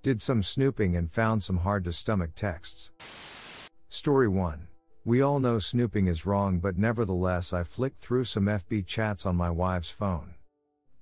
Did some snooping and found some hard to stomach texts. Story 1. We all know snooping is wrong, but nevertheless I flicked through some FB chats on my wife's phone.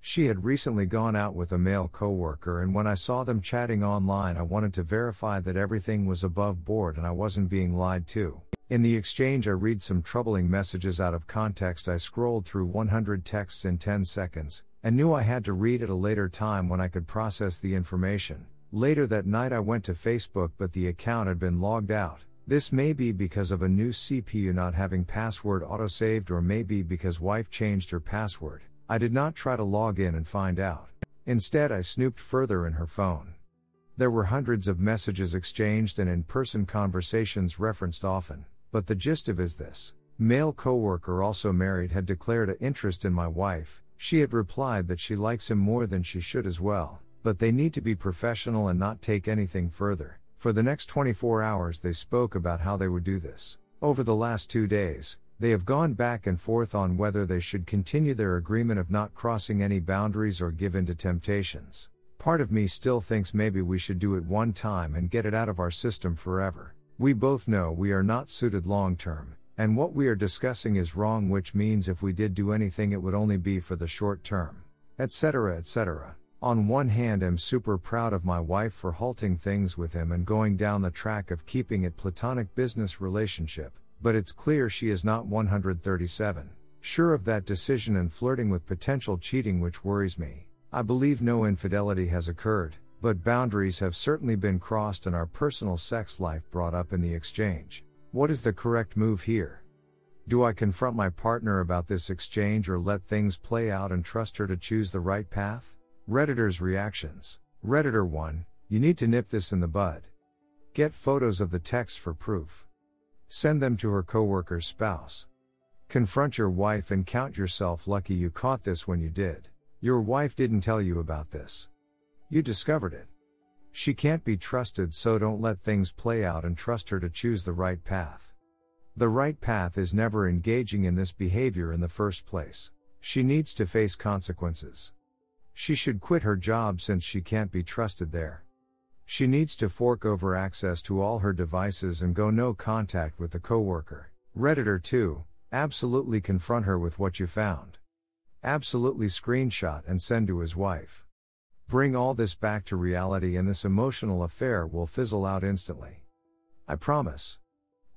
She had recently gone out with a male coworker, and when I saw them chatting online I wanted to verify that everything was above board and I wasn't being lied to. In the exchange I read some troubling messages out of context. I scrolled through 100 texts in 10 seconds, and knew I had to read at a later time when I could process the information. Later that night I went to Facebook, but the account had been logged out. This may be because of a new CPU not having password autosaved, or maybe because wife changed her password. I did not try to log in and find out. Instead I snooped further in her phone. There were hundreds of messages exchanged and in-person conversations referenced often, but the gist of is this. Male coworker, also married, had declared an interest in my wife. She had replied that she likes him more than she should as well, but they need to be professional and not take anything further. For the next 24 hours they spoke about how they would do this. Over the last 2 days, they have gone back and forth on whether they should continue their agreement of not crossing any boundaries or give in to temptations. Part of me still thinks maybe we should do it one time and get it out of our system forever. We both know we are not suited long term, and what we are discussing is wrong, which means if we did do anything it would only be for the short term, etc., etc. On one hand, I'm super proud of my wife for halting things with him and going down the track of keeping it platonic business relationship, but it's clear she is not 137 sure of that decision and flirting with potential cheating, which worries me. I believe no infidelity has occurred, but boundaries have certainly been crossed and our personal sex life brought up in the exchange. What is the correct move here? Do I confront my partner about this exchange or let things play out and trust her to choose the right path? Redditors' reactions. Redditor 1, you need to nip this in the bud. Get photos of the text for proof. Send them to her coworker's spouse. Confront your wife and count yourself lucky you caught this when you did. Your wife didn't tell you about this. You discovered it. She can't be trusted, so don't let things play out and trust her to choose the right path. The right path is never engaging in this behavior in the first place. She needs to face consequences. She should quit her job since she can't be trusted there. She needs to fork over access to all her devices and go no contact with the coworker. Redditor 2, absolutely confront her with what you found. Absolutely screenshot and send to his wife. Bring all this back to reality and this emotional affair will fizzle out instantly. I promise.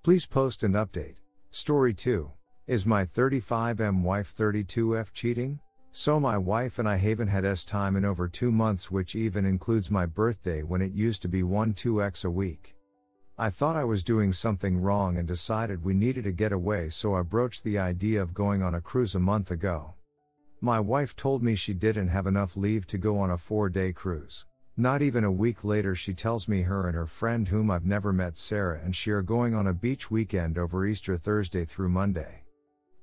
Please post and update. Story 2. Is my 35M wife 32F cheating? So my wife and I haven't had time in over 2 months, which even includes my birthday when it used to be 1-2x a week. I thought I was doing something wrong and decided we needed a getaway, so I broached the idea of going on a cruise a month ago. My wife told me she didn't have enough leave to go on a 4-day cruise. Not even a week later she tells me her and her friend, whom I've never met, Sarah, and she are going on a beach weekend over Easter Thursday through Monday.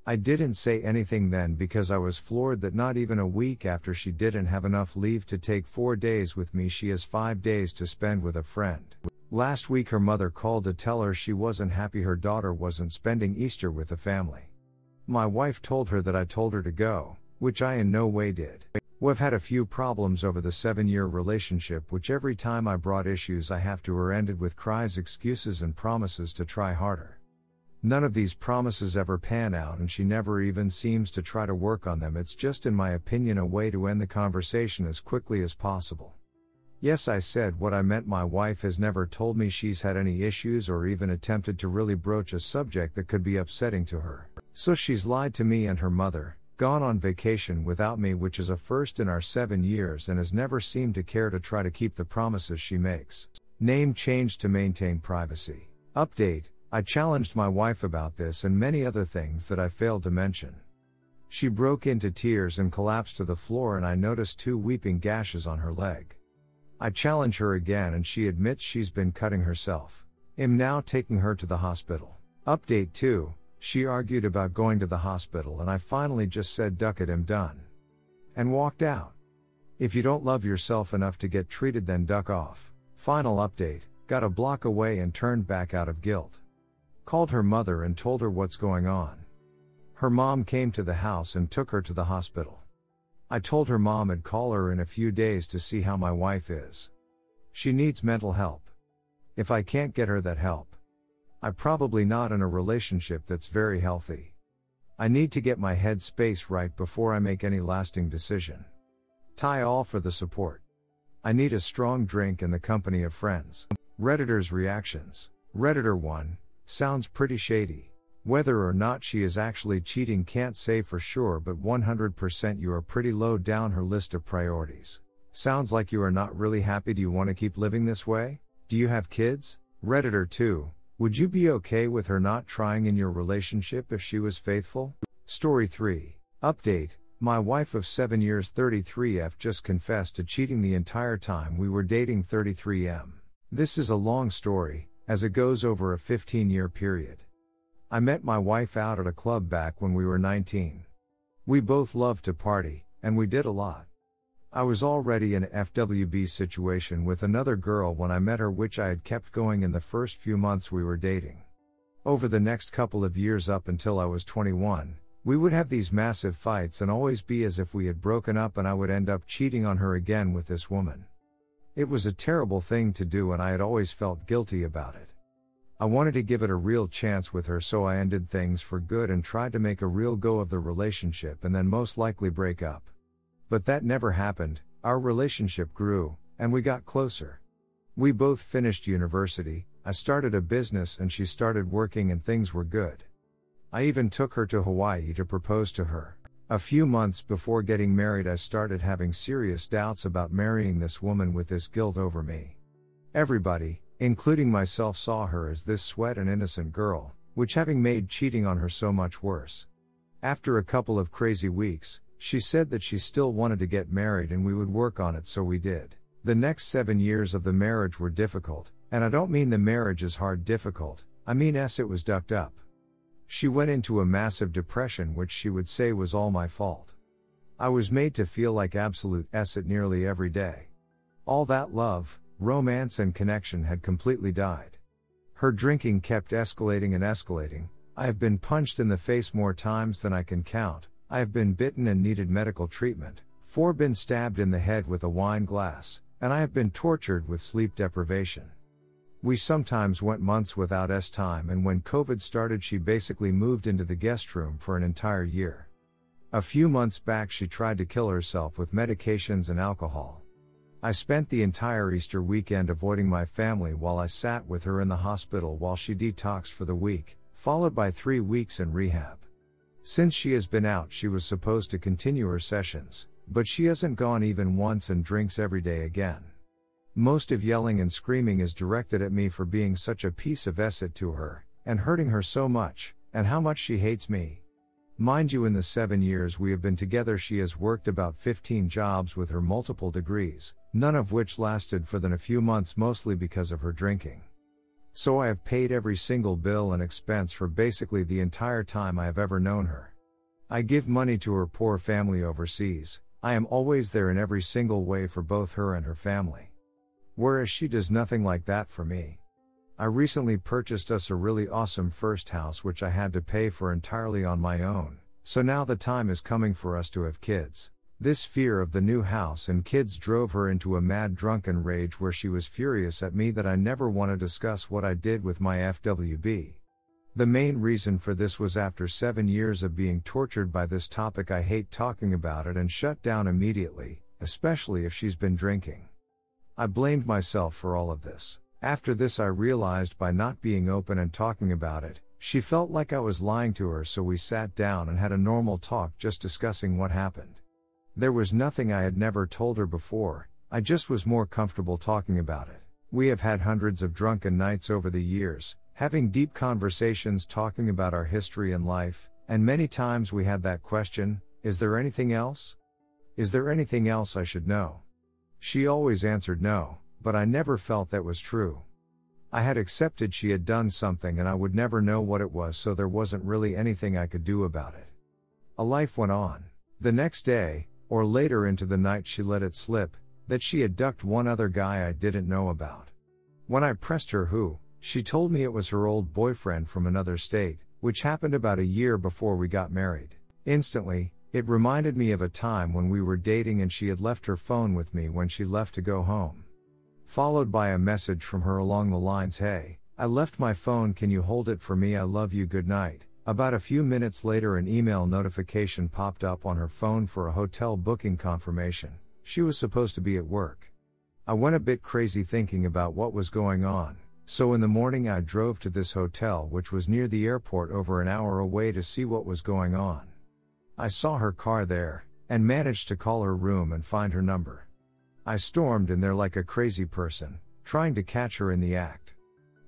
I didn't say anything then because I was floored that not even a week after she didn't have enough leave to take 4 days with me, she has 5 days to spend with a friend. Last week her mother called to tell her she wasn't happy her daughter wasn't spending Easter with the family. My wife told her that I told her to go, which I in no way did. We've had a few problems over the 7-year relationship, which every time I brought issues I have to her ended with cries, excuses and promises to try harder. None of these promises ever pan out and she never even seems to try to work on them. It's just, in my opinion, a way to end the conversation as quickly as possible. Yes, I said what I meant. My wife has never told me she's had any issues or even attempted to really broach a subject that could be upsetting to her. So she's lied to me and her mother, gone on vacation without me, which is a first in our 7 years, and has never seemed to care to try to keep the promises she makes. Name changed to maintain privacy. Update. I challenged my wife about this and many other things that I failed to mention. She broke into tears and collapsed to the floor, and I noticed 2 weeping gashes on her leg. I challenge her again and she admits she's been cutting herself. I'm now taking her to the hospital. Update 2. She argued about going to the hospital and I finally just said, "Duck it, I'm done." And walked out. If you don't love yourself enough to get treated, then duck off. Final update. Got a block away and turned back out of guilt. Called her mother and told her what's going on. Her mom came to the house and took her to the hospital. I told her mom I'd call her in a few days to see how my wife is. She needs mental help. If I can't get her that help, I'm probably not in a relationship that's very healthy. I need to get my head space right before I make any lasting decision. Tie all for the support. I need a strong drink in the company of friends. Redditor's reactions. Redditor 1, sounds pretty shady. Whether or not she is actually cheating can't say for sure, but 100% you are pretty low down her list of priorities. Sounds like you are not really happy. Do you want to keep living this way? Do you have kids? Redditor 2, would you be okay with her not trying in your relationship if she was faithful? Story 3. Update. My wife of 7 years 33F just confessed to cheating the entire time we were dating 33M. This is a long story, as it goes over a 15-year period. I met my wife out at a club back when we were 19. We both loved to party, and we did a lot. I was already in a FWB situation with another girl when I met her, which I had kept going in the first few months we were dating. Over the next couple of years up until I was 21, we would have these massive fights and always be as if we had broken up, and I would end up cheating on her again with this woman. It was a terrible thing to do, and I had always felt guilty about it. I wanted to give it a real chance with her, so I ended things for good and tried to make a real go of the relationship and then most likely break up. But that never happened. Our relationship grew, and we got closer. We both finished university, I started a business and she started working, and things were good. I even took her to Hawaii to propose to her. A few months before getting married, I started having serious doubts about marrying this woman with this guilt over me. Everybody, including myself, saw her as this sweet and innocent girl, which having made cheating on her so much worse. After a couple of crazy weeks, she said that she still wanted to get married and we would work on it, so we did. The next 7 years of the marriage were difficult, and I don't mean the marriage is hard difficult, I mean it was ducked up. She went into a massive depression, which she would say was all my fault. I was made to feel like absolute it nearly every day. All that love, romance and connection had completely died. Her drinking kept escalating and escalating. I have been punched in the face more times than I can count. I have been bitten and needed medical treatment, 4 been stabbed in the head with a wine glass, and I have been tortured with sleep deprivation. We sometimes went months without time, and when COVID started she basically moved into the guest room for an entire year. A few months back she tried to kill herself with medications and alcohol. I spent the entire Easter weekend avoiding my family while I sat with her in the hospital while she detoxed for the week, followed by 3 weeks in rehab. Since she has been out, she was supposed to continue her sessions, but she hasn't gone even once and drinks every day again. Most of yelling and screaming is directed at me for being such a piece of to her, and hurting her so much, and how much she hates me. Mind you, in the 7 years we have been together she has worked about 15 jobs with her multiple degrees, none of which lasted for than a few months, mostly because of her drinking. So I have paid every single bill and expense for basically the entire time I have ever known her. I give money to her poor family overseas. I am always there in every single way for both her and her family. Whereas she does nothing like that for me. I recently purchased us a really awesome first house which I had to pay for entirely on my own, so now the time is coming for us to have kids. This fear of the new house and kids drove her into a mad drunken rage where she was furious at me that I never want to discuss what I did with my FWB. The main reason for this was after 7 years of being tortured by this topic I hate talking about it and shut down immediately, especially if she's been drinking. I blamed myself for all of this. After this I realized by not being open and talking about it, she felt like I was lying to her, so we sat down and had a normal talk just discussing what happened. There was nothing I had never told her before, I just was more comfortable talking about it. We have had hundreds of drunken nights over the years, having deep conversations talking about our history and life, and many times we had that question, is there anything else? Is there anything else I should know? She always answered no, but I never felt that was true. I had accepted she had done something and I would never know what it was, so there wasn't really anything I could do about it. A life went on. The next day, or later into the night, she let it slip, that she had ducked one other guy I didn't know about. When I pressed her who, she told me it was her old boyfriend from another state, which happened about a year before we got married. Instantly, it reminded me of a time when we were dating and she had left her phone with me when she left to go home. followed by a message from her along the lines, "Hey, I left my phone, can you hold it for me, I love you, good night." About a few minutes later an email notification popped up on her phone for a hotel booking confirmation. She was supposed to be at work. I went a bit crazy thinking about what was going on, so in the morning I drove to this hotel, which was near the airport over an hour away, to see what was going on. I saw her car there, and managed to call her room and find her number. I stormed in there like a crazy person, trying to catch her in the act.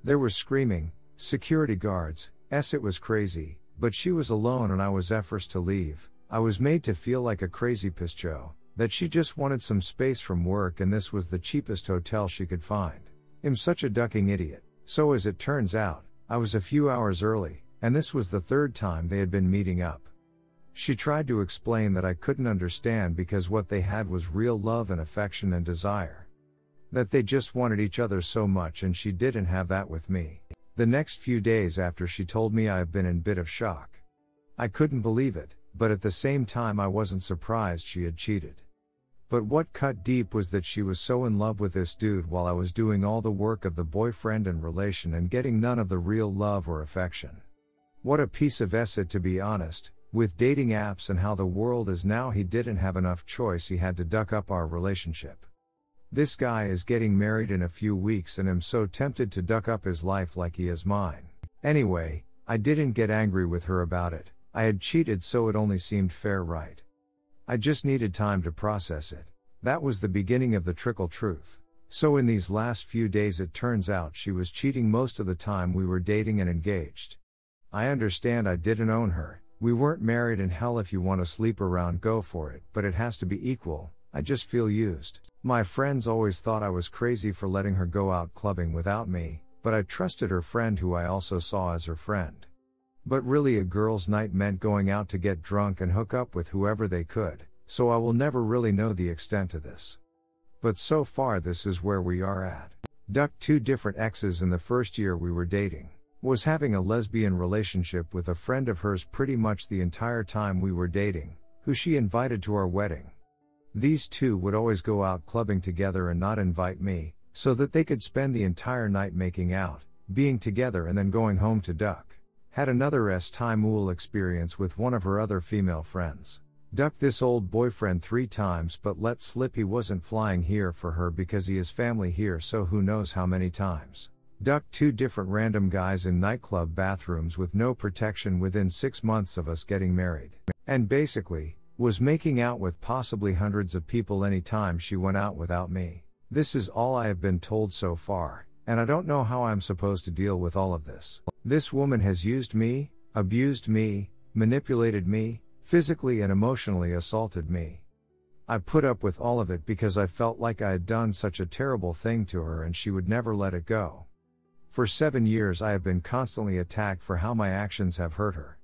There was screaming, security guards, it was crazy, but she was alone and I was forced to leave. I was made to feel like a crazy pischo, that she just wanted some space from work and this was the cheapest hotel she could find. I'm such a ducking idiot. So as it turns out, I was a few hours early, and this was the third time they had been meeting up. She tried to explain that I couldn't understand because what they had was real love and affection and desire. That they just wanted each other so much and she didn't have that with me. The next few days after she told me, I've been in a bit of shock. I couldn't believe it, but at the same time I wasn't surprised she had cheated. But what cut deep was that she was so in love with this dude while I was doing all the work of the boyfriend and relation and getting none of the real love or affection. What a piece of it, to be honest. With dating apps and how the world is now, he didn't have enough choice, he had to duck up our relationship. This guy is getting married in a few weeks and I'm so tempted to duck up his life like he is mine. Anyway, I didn't get angry with her about it. I had cheated, so it only seemed fair, right? I just needed time to process it. That was the beginning of the trickle truth. So in these last few days it turns out she was cheating most of the time we were dating and engaged. I understand I didn't own her. We weren't married, and hell, if you want to sleep around, go for it, but it has to be equal. I just feel used. My friends always thought I was crazy for letting her go out clubbing without me, but I trusted her friend who I also saw as her friend. But really, a girls' night meant going out to get drunk and hook up with whoever they could, so I will never really know the extent of this. But so far this is where we are at. Ducked 2 different exes in the first year we were dating. Was having a lesbian relationship with a friend of hers pretty much the entire time we were dating, who she invited to our wedding. These two would always go out clubbing together and not invite me, so that they could spend the entire night making out, being together and then going home to duck. Had another time experience with one of her other female friends. Ducked this old boyfriend 3 times but let slip he wasn't flying here for her because he has family here, so who knows how many times. Ducked 2 different random guys in nightclub bathrooms with no protection within 6 months of us getting married. And basically, was making out with possibly hundreds of people anytime she went out without me. This is all I have been told so far, and I don't know how I'm supposed to deal with all of this. This woman has used me, abused me, manipulated me, physically and emotionally assaulted me. I put up with all of it because I felt like I had done such a terrible thing to her and she would never let it go. For 7 years I have been constantly attacked for how my actions have hurt her.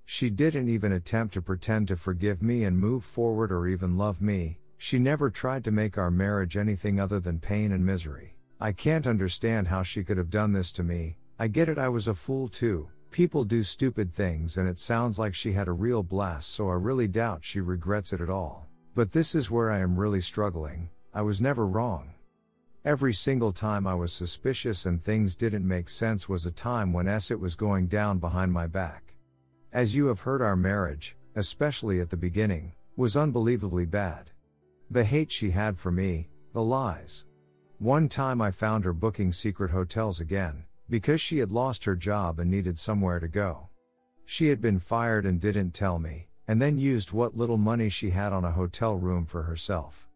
She didn't even attempt to pretend to forgive me and move forward or even love me. She never tried to make our marriage anything other than pain and misery. I can't understand how she could have done this to me. I get it, I was a fool too. People do stupid things and it sounds like she had a real blast, so I really doubt she regrets it at all. But this is where I am really struggling. I was never wrong. Every single time I was suspicious and things didn't make sense was a time when it was going down behind my back. As you have heard, our marriage, especially at the beginning, was unbelievably bad. The hate she had for me, the lies. One time I found her booking secret hotels again, because she had lost her job and needed somewhere to go. She had been fired and didn't tell me, and then used what little money she had on a hotel room for herself.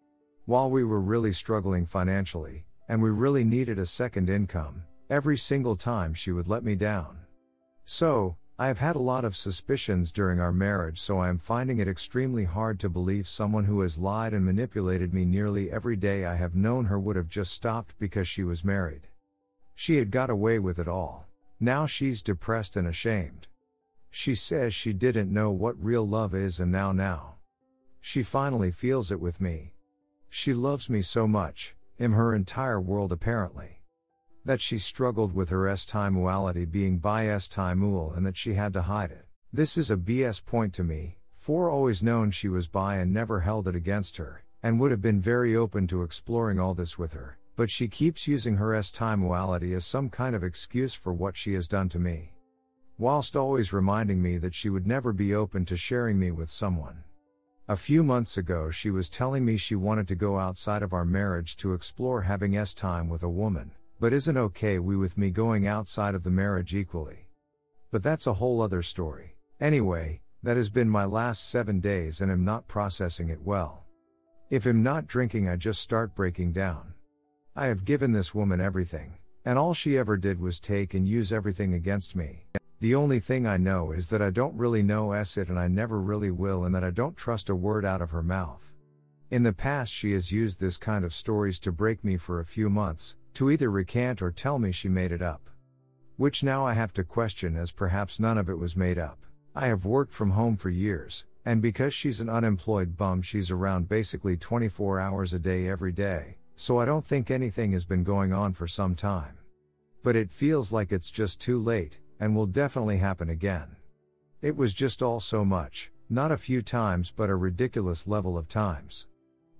While we were really struggling financially, and we really needed a second income, every single time she would let me down. So, I have had a lot of suspicions during our marriage, so I am finding it extremely hard to believe someone who has lied and manipulated me nearly every day I have known her would have just stopped because she was married. She had got away with it all. Now she's depressed and ashamed. She says she didn't know what real love is, and now. She finally feels it with me. She loves me so much, in her entire world apparently. That she struggled with her timuality being bi timul and that she had to hide it. This is a BS point to me, for always known she was bi and never held it against her, and would have been very open to exploring all this with her, But she keeps using her estimuality as some kind of excuse for what she has done to me. Whilst always reminding me that she would never be open to sharing me with someone. A few months ago she was telling me she wanted to go outside of our marriage to explore having time with a woman, but isn't okay with me going outside of the marriage equally. But that's a whole other story. Anyway, that has been my last 7 days and I'm not processing it well. If I'm not drinking I just start breaking down. I have given this woman everything, and all she ever did was take and use everything against me. The only thing I know is that I don't really know it and I never really will, and that I don't trust a word out of her mouth. In the past she has used this kind of stories to break me for a few months, to either recant or tell me she made it up. Which now I have to question, as perhaps none of it was made up. I have worked from home for years, and because she's an unemployed bum she's around basically 24 hours a day every day, so I don't think anything has been going on for some time. But it feels like it's just too late, and will definitely happen again. It was just all so much, not a few times but a ridiculous level of times.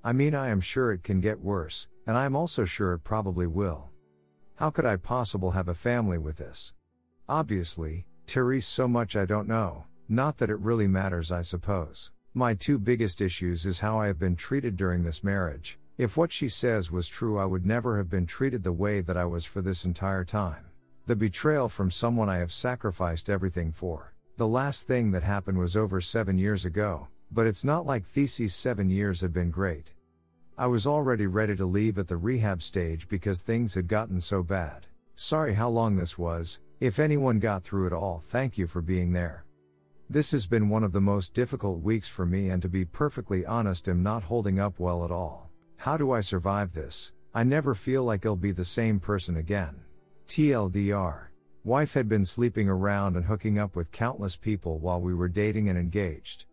I mean, I am sure it can get worse, and I am also sure it probably will. How could I possibly have a family with this? Obviously, Therese, so much I don't know, not that it really matters I suppose. My two biggest issues is how I have been treated during this marriage. If what she says was true I would never have been treated the way that I was for this entire time. The betrayal from someone I have sacrificed everything for. The last thing that happened was over 7 years ago, but it's not like these 7 years have been great. I was already ready to leave at the rehab stage because things had gotten so bad. Sorry how long this was. If anyone got through it all, thank you for being there. This has been one of the most difficult weeks for me, and to be perfectly honest, I'm not holding up well at all. How do I survive this? I never feel like I'll be the same person again. TLDR. Wife had been sleeping around and hooking up with countless people while we were dating and engaged.